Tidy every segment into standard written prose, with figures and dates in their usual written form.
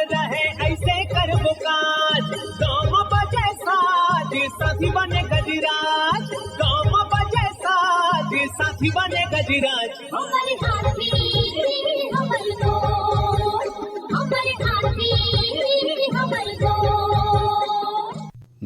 रहे ऐसे कर काज, गाँव बजे साज साथी बने गजराज, गाँव बजे साज साथी बने गजराज। हमारे हाथी हमारे दोस्त, हमारे हाथी हमारे दोस्त।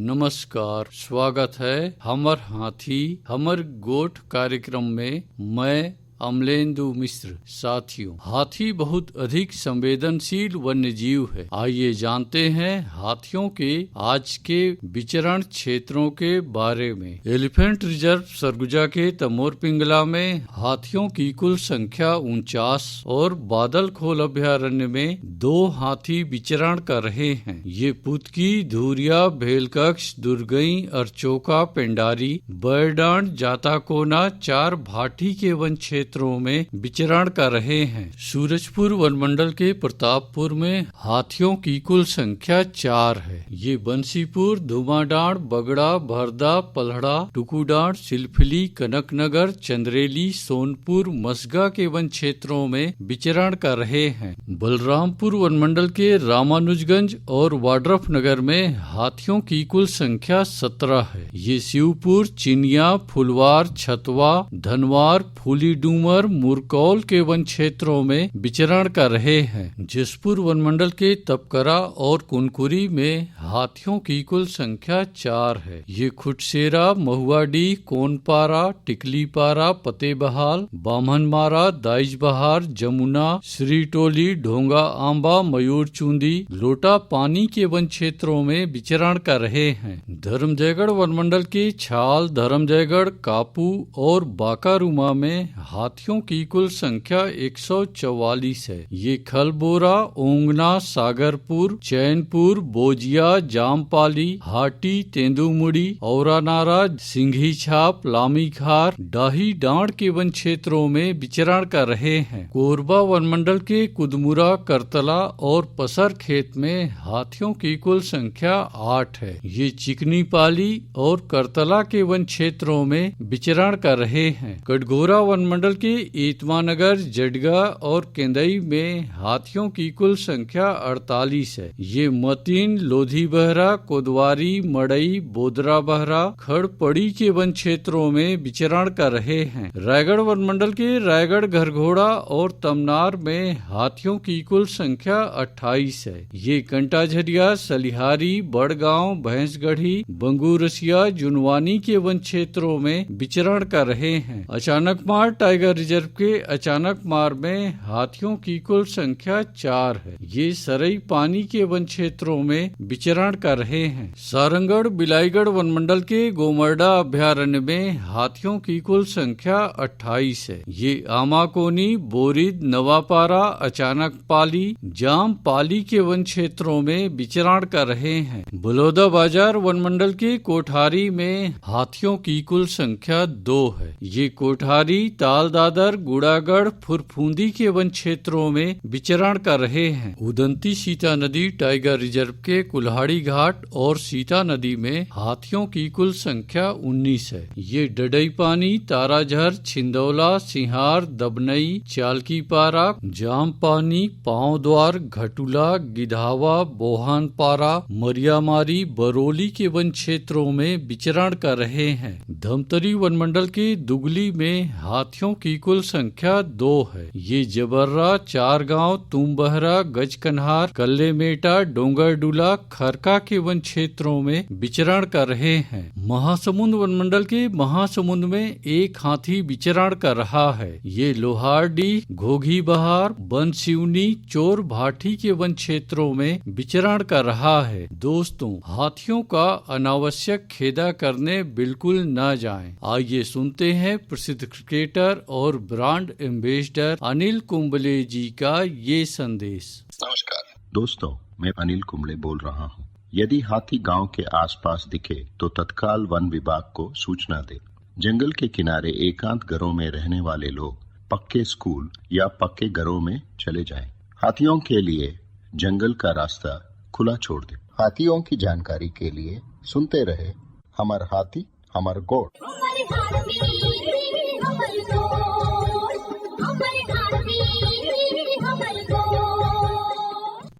नमस्कार, स्वागत है हमर हाथी हमर गोठ कार्यक्रम में। मैं अमलेंदु मिश्र। साथियों, हाथी बहुत अधिक संवेदनशील वन्य जीव है। आइए जानते हैं हाथियों के आज के विचरण क्षेत्रों के बारे में। एलिफेंट रिजर्व सरगुजा के तमोर पिंगला में हाथियों की कुल संख्या 49 और बादल खोल अभ्यारण्य में 2 हाथी विचरण कर रहे हैं। ये पुतकी, धूरिया, भेलकक्ष, दुर्गई, अरचोका, पेंडारी, बैरडांड, जाताकोना 4 भाटी के वन क्षेत्रों में विचरण कर रहे हैं। सूरजपुर वनमंडल के प्रतापपुर में हाथियों की कुल संख्या 4 है। ये बंसीपुर, धुमाडांड, बगड़ा, भरदा, पलहड़ा, टुकुडांड, सिलफिली, कनकनगर, चंद्रेली, सोनपुर, मसगा के वन क्षेत्रों में विचरण कर रहे हैं। बलरामपुर वनमंडल के रामानुजगंज और वाड्रफ नगर में हाथियों की कुल संख्या 17 है। ये शिवपुर, चिनिया, फुलवार, छतवा, धनवार, फूली डूमर, मुरकौल के वन क्षेत्रों में विचरण कर रहे हैं। जसपुर वनमंडल के तपकरा और कुनकुरी में हाथियों की कुल संख्या 4 है। ये खुटसेरा, महुआडी, कोनपारा, टिकलीपारा, पतेबहाल, बामनमारा, दाइजबहार, जमुना, श्रीटोली, ढोंगा आंबा, मयूरचुंदी, लोटा पानी के वन क्षेत्रों में विचरण कर रहे हैं। धर्मजयगढ़ वनमंडल के छाल, धर्मजयगढ़, कापू और बाकारूमा में हाथियों की कुल संख्या 144 है। ये खलबोरा, ओंगना, सागरपुर, चैनपुर, बोजिया, जामपाली, हाटी, तेंदुमुड़ी, औरानारा, सिंघी छाप, लामीखार, डाही डांड के वन क्षेत्रों में विचरण कर रहे हैं। कोरबा वनमंडल के कुदमुरा, करतला और पसर खेत में हाथियों की कुल संख्या 8 है। ये चिकनी पाली और करतला के वन क्षेत्रों में विचरण कर रहे हैं। कटघोरा वनमंडल के ईतमानगर, जडगा और केंदई में हाथियों की कुल संख्या 48 है। ये मतीन, लोधी बहरा, कोदवारी, मड़ई, बोदरा बहरा, खड़पड़ी के वन क्षेत्रों में विचरण कर रहे हैं। रायगढ़ वनमंडल के रायगढ़, घरघोड़ा और तमनार में हाथियों की कुल संख्या 28 है। ये कंटाझरिया, सलिहारी, बड़गांव, भैंसगढ़ी, बंगूरसिया, जुनवानी के वन क्षेत्रों में विचरण कर रहे हैं। अचानकमार टाइगर रिजर्व के अचानकमार में हाथियों की कुल संख्या 4 है। ये सरई पानी के वन क्षेत्रों में विचरण कर रहे हैं। सारंगढ़, बिलाईगढ़ वनमंडल के गोमरडा अभ्यारण्य में हाथियों की कुल संख्या 28 है। ये आमाकोनी, बोरिद, नवापारा, अचानकपाली, जामपाली के वन क्षेत्रों में विचरण कर रहे हैं। बलौदा बाजार वनमंडल के कोठारी में हाथियों की कुल संख्या 2 है। ये कोठारी, ताल दादर, गुड़ागढ़, फुरफूंदी के वन क्षेत्रों में विचरण कर रहे हैं। उदंती सीता नदी टाइगर रिजर्व के कुल्हाड़ी घाट और सीता नदी में हाथियों की कुल संख्या 19 है। ये डडई पानी, ताराझर, छिंदौला, सिंहार, दबनई, चालकीपारा, जामपानी, पांव द्वार, घटुला, गिधावा, बोहानपारा, मरियामारी, बरोली के वन क्षेत्रों में विचरण कर रहे हैं। धमतरी वनमंडल के दुगली में हाथियों की कुल संख्या 2 है। ये जबर्रा, चारगांव, तुमबहरा, गजकन्हार, कल्लेमेटा, डोंगरडुला, खरका के वन क्षेत्रों में विचरण कर रहे हैं। महासमुंद वनमंडल के महासमुंद में एक हाथी विचरण कर रहा है। ये लोहारडी, घोघी बहार, बनसिवनी, चोर भाटी के वन क्षेत्रों में विचरण कर रहा है। दोस्तों, हाथियों का अनावश्यक खेदा करने बिल्कुल न जाएं। आइए सुनते हैं प्रसिद्ध क्रिकेटर और ब्रांड एम्बेसडर अनिल कुंबले जी का ये संदेश। नमस्कार दोस्तों, मैं अनिल कुंबले बोल रहा हूँ। यदि हाथी गांव के आसपास दिखे तो तत्काल वन विभाग को सूचना दे। जंगल के किनारे एकांत घरों में रहने वाले लोग पक्के स्कूल या पक्के घरों में चले जाएं। हाथियों के लिए जंगल का रास्ता खुला छोड़ दे। हाथियों की जानकारी के लिए सुनते रहे हमार हाथी हमार गोठ।